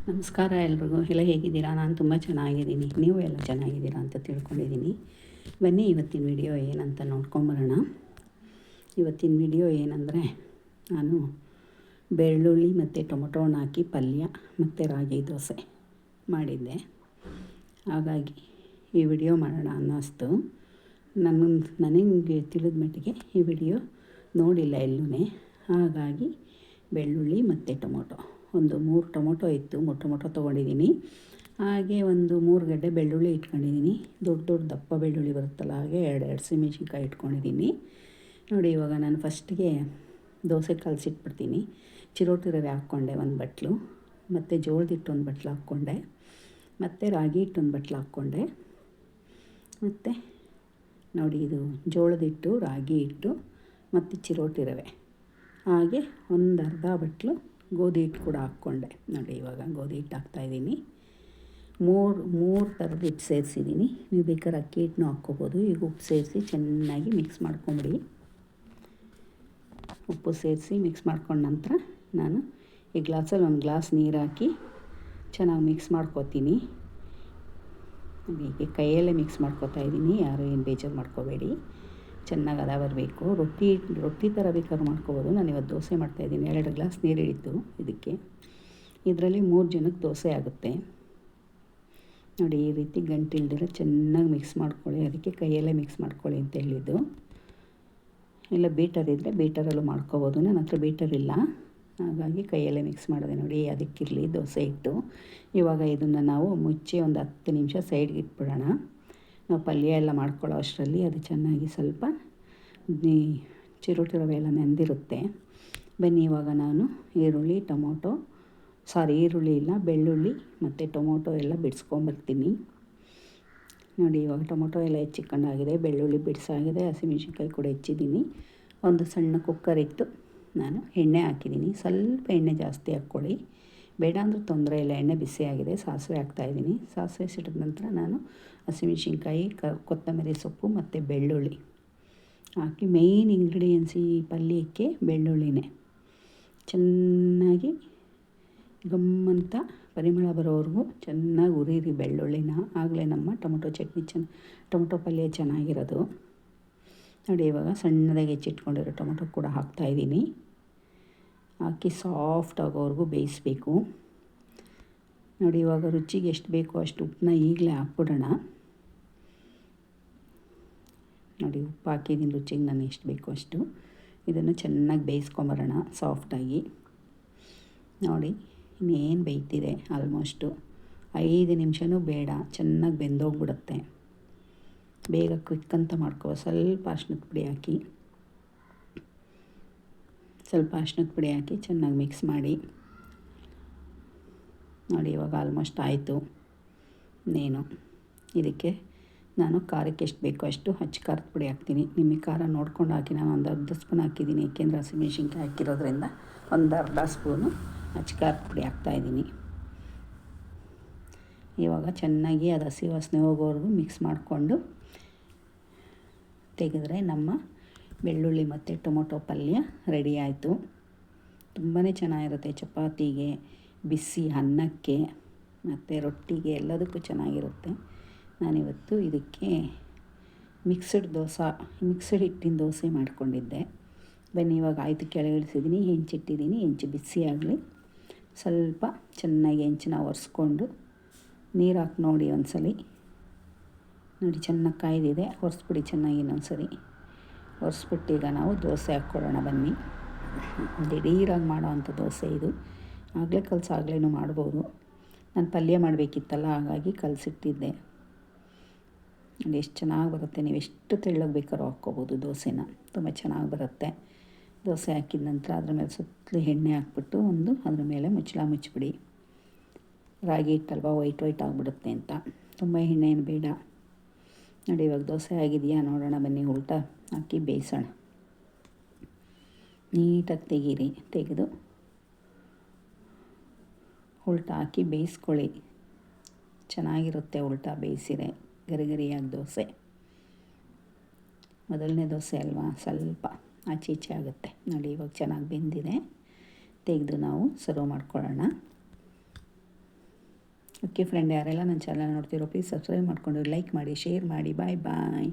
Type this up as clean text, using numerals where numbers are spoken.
ನಮಸ್ಕಾರ ಎಲ್ರಿಗೂ. ಎಲ್ಲ ಹೇಗಿದ್ದೀರಾ? ನಾನು ತುಂಬ ಚೆನ್ನಾಗಿದ್ದೀನಿ. ನೀವು ಎಲ್ಲ ಚೆನ್ನಾಗಿದ್ದೀರಾ ಅಂತ ತಿಳ್ಕೊಂಡಿದ್ದೀನಿ. ಬನ್ನಿ ಇವತ್ತಿನ ವಿಡಿಯೋ ಏನಂತ ನೋಡ್ಕೊಂಬರೋಣ. ಇವತ್ತಿನ ವಿಡಿಯೋ ಏನಂದರೆ, ನಾನು ಬೆಳ್ಳುಳ್ಳಿ ಮತ್ತು ಟೊಮೊಟೊನ ಹಾಕಿ ಪಲ್ಯ ಮತ್ತು ರಾಗಿ ದೋಸೆ ಮಾಡಿದ್ದೆ. ಹಾಗಾಗಿ ಈ ವಿಡಿಯೋ ಮಾಡೋಣ ಅನ್ನಿಸ್ತು. ನನಗೆ ತಿಳಿದ ಮಟ್ಟಿಗೆ ಈ ವಿಡಿಯೋ ನೋಡಿಲ್ಲ ಎಲ್ಲೂ. ಹಾಗಾಗಿ ಬೆಳ್ಳುಳ್ಳಿ ಮತ್ತು ಟೊಮೊಟೊ, ಒಂದು 3 ಟೊಮೊಟೊ ಇತ್ತು, 3 ಟೊಮೊಟೊ ತೊಗೊಂಡಿದ್ದೀನಿ. ಹಾಗೆ ಒಂದು 3 ಗಡ್ಡೆ ಬೆಳ್ಳುಳ್ಳಿ ಇಟ್ಕೊಂಡಿದ್ದೀನಿ. ದೊಡ್ಡ ದಪ್ಪ ಬೆಳ್ಳುಳ್ಳಿ ಬರುತ್ತಲ್ಲ, ಹಾಗೆ 2 ಹಸಿಮೆಣ್ಸಿನ್ಕಾಯಿ ಇಟ್ಕೊಂಡಿದ್ದೀನಿ. ನೋಡಿ, ಇವಾಗ ನಾನು ಫಸ್ಟಿಗೆ ದೋಸೆ ಕಲಸಿಟ್ಬಿಡ್ತೀನಿ. ಚಿರೋಟಿ ರವೆ ಹಾಕ್ಕೊಂಡೆ 1 ಬಟ್ಲು, ಮತ್ತು ಜೋಳದ ಹಿಟ್ಟು 1 ಬಟ್ಲು ಹಾಕ್ಕೊಂಡೆ, ಮತ್ತು ರಾಗಿ ಹಿಟ್ಟು 1 ಬಟ್ಲು ಹಾಕ್ಕೊಂಡೆ. ಮತ್ತು ನೋಡಿ, ಇದು ಜೋಳದ ಹಿಟ್ಟು, ರಾಗಿ ಹಿಟ್ಟು ಮತ್ತು ಚಿರೋಟಿ ರವೆ, ಹಾಗೆ ಒಂದು ಅರ್ಧ ಬಟ್ಲು ಗೋಧಿ ಹಿಟ್ಟು ಕೂಡ ಹಾಕ್ಕೊಂಡೆ. ನೋಡಿ, ಇವಾಗ ಗೋಧಿ ಹಿಟ್ಟು ಹಾಕ್ತಾಯಿದ್ದೀನಿ. ಮೂರು ಥರದ ಹಿಟ್ಟು ಸೇರಿಸಿದ್ದೀನಿ. ನೀವು ಬೇಕಾದ್ರೆ ಅಕ್ಕಿ ಹಿಟ್ಟನ್ನು ಹಾಕ್ಕೋಬೋದು. ಈಗ ಉಪ್ಪು ಸೇರಿಸಿ ಚೆನ್ನಾಗಿ ಮಿಕ್ಸ್ ಮಾಡ್ಕೊಂಬಿಡಿ. ಉಪ್ಪು ಸೇರಿಸಿ ಮಿಕ್ಸ್ ಮಾಡ್ಕೊಂಡ ನಂತರ ನಾನು ಈ ಗ್ಲಾಸಲ್ಲಿ 1 ಗ್ಲಾಸ್ ನೀರು ಹಾಕಿ ಚೆನ್ನಾಗಿ ಮಿಕ್ಸ್ ಮಾಡ್ಕೊತೀನಿ. ಹೀಗೆ ಕೈಯಲ್ಲೇ ಮಿಕ್ಸ್ ಮಾಡ್ಕೊತಾ ಇದ್ದೀನಿ. ಯಾರು ಏನು ಬೇಜಾರು ಮಾಡ್ಕೋಬೇಡಿ. ಚೆನ್ನಾಗಿ ಹದ ಬರಬೇಕು. ರೊಟ್ಟಿ ಥರ ಬೇಕಾದ್ರೂ ಮಾಡ್ಕೋಬೋದು. ನಾನು ಇವತ್ತು ದೋಸೆ ಮಾಡ್ತಾಯಿದ್ದೀನಿ. 2 ಗ್ಲಾಸ್ ನೀರು ಹಿಡಿತು ಇದಕ್ಕೆ. ಇದರಲ್ಲಿ 3 ಜನಕ್ಕೆ ದೋಸೆ ಆಗುತ್ತೆ. ನೋಡಿ, ಈ ರೀತಿ ಗಂಟಿಲ್ದಿರ ಚೆನ್ನಾಗಿ ಮಿಕ್ಸ್ ಮಾಡ್ಕೊಳ್ಳಿ. ಅದಕ್ಕೆ ಕೈಯಲ್ಲೇ ಮಿಕ್ಸ್ ಮಾಡ್ಕೊಳ್ಳಿ ಅಂತ ಹೇಳಿದ್ದು. ಇಲ್ಲ ಬೀಟರ್ ಇದ್ದರೆ ಬೀಟರಲ್ಲೂ ಮಾಡ್ಕೋಬೋದು. ನನ್ನ ಹತ್ರ ಬೀಟರ್ ಇಲ್ಲ, ಹಾಗಾಗಿ ಕೈಯಲ್ಲೇ ಮಿಕ್ಸ್ ಮಾಡಿದೆ. ನೋಡಿ, ಅದಕ್ಕಿರಲಿ ದೋಸೆ ಹಿಟ್ಟು. ಇವಾಗ ಇದನ್ನು ನಾವು ಮುಚ್ಚಿ ಒಂದು 10 ನಿಮಿಷ ಸೈಡ್ಗೆ ಇಟ್ಬಿಡೋಣ. ನಾವು ಪಲ್ಯ ಎಲ್ಲ ಮಾಡ್ಕೊಳ್ಳೋ ಅಷ್ಟರಲ್ಲಿ ಅದು ಚೆನ್ನಾಗಿ ಸ್ವಲ್ಪ ಚಿರೋಟಿ ರವೆ ಎಲ್ಲ ನೆಂದಿರುತ್ತೆ. ಬನ್ನಿ, ಇವಾಗ ನಾನು ಈರುಳ್ಳಿ ಇಲ್ಲ, ಬೆಳ್ಳುಳ್ಳಿ ಮತ್ತು ಟೊಮೊಟೊ ಎಲ್ಲ ಬಿಡಿಸ್ಕೊಂಬರ್ತೀನಿ. ನೋಡಿ, ಇವಾಗ ಟೊಮೊಟೊ ಎಲ್ಲ ಹೆಚ್ಚಿಕೊಂಡಾಗಿದೆ, ಬೆಳ್ಳುಳ್ಳಿ ಬಿಡಿಸಾಗಿದೆ, ಹಸಿಮೆಣ್ಸಿನ್ಕಾಯಿ ಕೂಡ ಹೆಚ್ಚಿದ್ದೀನಿ. ಒಂದು ಸಣ್ಣ ಕುಕ್ಕರ್ ಇಟ್ಟು ನಾನು ಎಣ್ಣೆ ಹಾಕಿದ್ದೀನಿ. ಸ್ವಲ್ಪ ಎಣ್ಣೆ ಜಾಸ್ತಿ ಹಾಕ್ಕೊಳ್ಳಿ, ಬೇಡ ಅಂದರೂ ತೊಂದರೆ ಇಲ್ಲ. ಎಣ್ಣೆ ಬಿಸಿಯಾಗಿದೆ. ಸಾಸಿವೆ ಹಾಕ್ತಾಯಿದ್ದೀನಿ. ಸಾಸಿವೆ ಸಿಡಿದ ನಂತರ ನಾನು ಹಸಿಮೆಣ್ಸಿನ್ಕಾಯಿ, ಕೊತ್ತಂಬರಿ ಸೊಪ್ಪು ಮತ್ತು ಬೆಳ್ಳುಳ್ಳಿ ಹಾಕಿ, ಮೇಯ್ನ್ ಇಂಗ್ರೀಡಿಯೆಂಟ್ಸ್ ಈ ಪಲ್ಯಕ್ಕೆ ಬೆಳ್ಳುಳ್ಳಿನೇ. ಚೆನ್ನಾಗಿ ಗಮ್ಮಂತ ಪರಿಮಳ ಬರೋವರೆಗೂ ಚೆನ್ನಾಗಿ ಹುರಿರಿ ಬೆಳ್ಳುಳ್ಳಿನ. ಆಗಲೇ ನಮ್ಮ ಟೊಮೊಟೊ ಪಲ್ಯ ಚೆನ್ನಾಗಿರೋದು. ನೋಡಿ, ಇವಾಗ ಸಣ್ಣದಾಗಿ ಹೆಚ್ಚಿಟ್ಕೊಂಡಿರೋ ಟೊಮೊಟೊ ಕೂಡ ಹಾಕ್ತಾಯಿದ್ದೀನಿ. ಹಾಕಿ ಸಾಫ್ಟ್ ಆಗೋವರೆಗೂ ಬೇಯಿಸಬೇಕು. ನೋಡಿ, ಇವಾಗ ರುಚಿಗೆ ಎಷ್ಟು ಬೇಕೋ ಅಷ್ಟು ಉಪ್ಪನ್ನ ಈಗಲೇ ಹಾಕ್ಬಿಡೋಣ. ನೋಡಿ, ಉಪ್ಪು ಹಾಕಿದ್ದೀನಿ ರುಚಿಗೆ ನಾನು ಎಷ್ಟು ಬೇಕೋ ಅಷ್ಟು. ಇದನ್ನು ಚೆನ್ನಾಗಿ ಬೇಯಿಸ್ಕೊಂಬರೋಣ ಸಾಫ್ಟಾಗಿ. ನೋಡಿ, ಇನ್ನೇನು ಬೇಯ್ತಿದೆ. ಆಲ್ಮೋಸ್ಟು 5 ನಿಮಿಷವೂ ಬೇಡ, ಚೆನ್ನಾಗಿ ಬೆಂದೋಗ್ಬಿಡುತ್ತೆ. ಬೇಗ ಕ್ವಿಕ್ ಅಂತ ಸ್ವಲ್ಪ ಅರ್ಶಿನದ ಪುಡಿ ಹಾಕಿ ಚೆನ್ನಾಗಿ ಮಿಕ್ಸ್ ಮಾಡಿ. ನೋಡಿ, ಇವಾಗ ಆಲ್ಮೋಸ್ಟ್ ಆಯಿತು. ಇನ್ನೇನು ಇದಕ್ಕೆ ನಾನು ಖಾರಕ್ಕೆ ಎಷ್ಟು ಬೇಕೋ ಅಷ್ಟು ಖಾರದ ಪುಡಿ ಹಾಕ್ತೀನಿ. ನಿಮಗೆ ಖಾರ ನೋಡ್ಕೊಂಡು ಹಾಕಿ. ನಾನು ಒಂದು ಅರ್ಧ ಸ್ಪೂನ್ ಹಾಕಿದ್ದೀನಿ, ಏಕೆಂದರೆ ಹಸಿಮೆಣ್ಸಿನ್ಕಾಯಿ ಹಾಕಿರೋದ್ರಿಂದ ಒಂದು ಅರ್ಧ ಸ್ಪೂನು ಖಾರದ ಪುಡಿ ಹಾಕ್ತಾಯಿದ್ದೀನಿ. ಇವಾಗ ಚೆನ್ನಾಗಿ ಅದು ಹಸಿ ವಾಸನೆ ಹೋಗೋವರೆಗೂ ಮಿಕ್ಸ್ ಮಾಡಿಕೊಂಡು ತೆಗೆದ್ರೆ ನಮ್ಮ ಬೆಳ್ಳುಳ್ಳಿ ಮತ್ತು ಟೊಮೊಟೊ ಪಲ್ಯ ರೆಡಿ ಆಯಿತು. ತುಂಬಾ ಚೆನ್ನಾಗಿರುತ್ತೆ. ಚಪಾತಿಗೆ, ಬಿಸಿ ಅನ್ನಕ್ಕೆ ಮತ್ತು ರೊಟ್ಟಿಗೆ ಎಲ್ಲದಕ್ಕೂ ಚೆನ್ನಾಗಿರುತ್ತೆ. ನಾನಿವತ್ತು ಇದಕ್ಕೆ ಮಿಕ್ಸ್ಡ್ ಹಿಟ್ಟಿನ ದೋಸೆ ಮಾಡ್ಕೊಂಡಿದ್ದೆ. ಬನ್ನಿ, ಇವಾಗ ಆಯಿತು, ಕೆಳಗಿಳಿಸಿದ್ದೀನಿ. ಹೆಂಚಿಟ್ಟಿದ್ದೀನಿ. ಹೆಂಚು ಬಿಸಿ ಆಗಲಿ. ಸ್ವಲ್ಪ ಚೆನ್ನಾಗಿ ಹೆಂಚನ್ನ ಒರೆಸ್ಕೊಂಡು ನೀರು ಹಾಕಿ ನೋಡಿ ಒಂದ್ಸಲಿ. ನೋಡಿ, ಚೆನ್ನಾಗಿ ಕಾಯ್ದಿದೆ. ಒರೆಸ್ಬಿಡಿ ಚೆನ್ನಾಗಿ ಇನ್ನೊಂದ್ಸರಿ. ಒರೆಸ್ಬಿಟ್ಟು ಈಗ ನಾವು ದೋಸೆ ಹಾಕ್ಕೊಳ್ಳೋಣ. ಬನ್ನಿ, ದಿಢೀರಾಗಿ ಮಾಡೋ ಅಂಥ ದೋಸೆ ಇದು. ಆಗಲೇ ಮಾಡ್ಬೋದು. ನಾನು ಪಲ್ಯ ಮಾಡಬೇಕಿತ್ತಲ್ಲ, ಹಾಗಾಗಿ ಕಲಸಿಟ್ಟಿದ್ದೆ. ನೋಡಿ, ಎಷ್ಟು ಚೆನ್ನಾಗಿ ಬರುತ್ತೆ. ನೀವು ಎಷ್ಟು ತೆಳ್ಳಗೆ ಬೇಕಾದ್ರೂ ಹಾಕ್ಕೋಬೋದು ದೋಸೆನ. ತುಂಬ ಚೆನ್ನಾಗಿ ಬರುತ್ತೆ. ದೋಸೆ ಹಾಕಿದ ನಂತರ ಅದ್ರ ಮೇಲೆ ಸುತ್ತಲೂ ಎಣ್ಣೆ ಹಾಕ್ಬಿಟ್ಟು ಅದ್ರ ಮೇಲೆ ಮುಚ್ಚಿಬಿಡಿ. ರಾಗಿ ಹಿಟ್ಟಲ್ವ, ವೈಟ್ ಆಗಿಬಿಡುತ್ತೆ ಅಂತ. ತುಂಬ ಎಣ್ಣೆ ಏನು ಬೇಡ. ನೋಡಿ, ಇವಾಗ ದೋಸೆ ಆಗಿದೆಯಾ ನೋಡೋಣ ಬನ್ನಿ. ಉಲ್ಟಾ ಹಾಕಿ ಬೇಯಿಸೋಣ. ನೀಟಾಗಿ ತೆಗೆದು ಉಲ್ಟಾ ಹಾಕಿ ಬೇಯಿಸ್ಕೊಳ್ಳಿ. ಚೆನ್ನಾಗಿರುತ್ತೆ ಉಲ್ಟಾ ಬೇಯಿಸಿರೆ. ಗರಿಯಾಗಿ ದೋಸೆ. ಮೊದಲನೇ ದೋಸೆ ಅಲ್ವಾ, ಸ್ವಲ್ಪ ಆಚೆ ಈಚೆ ಆಗುತ್ತೆ. ನೋಡಿ, ಇವಾಗ ಚೆನ್ನಾಗಿ ಬೆಂದಿದೆ. ತೆಗೆದು ನಾವು ಸರ್ವ್ ಮಾಡ್ಕೊಳ್ಳೋಣ. ಓಕೆ ಫ್ರೆಂಡ್, ಯಾರೆಲ್ಲ ನನ್ನ ಚಾನಲ್ ನೋಡ್ತಿರೋ ಪ್ಲೀಸ್ ಸಬ್ಸ್ಕ್ರೈಬ್ ಮಾಡಿಕೊಂಡು ಲೈಕ್ ಮಾಡಿ, ಶೇರ್ ಮಾಡಿ. ಬಾಯ್ ಬಾಯ್.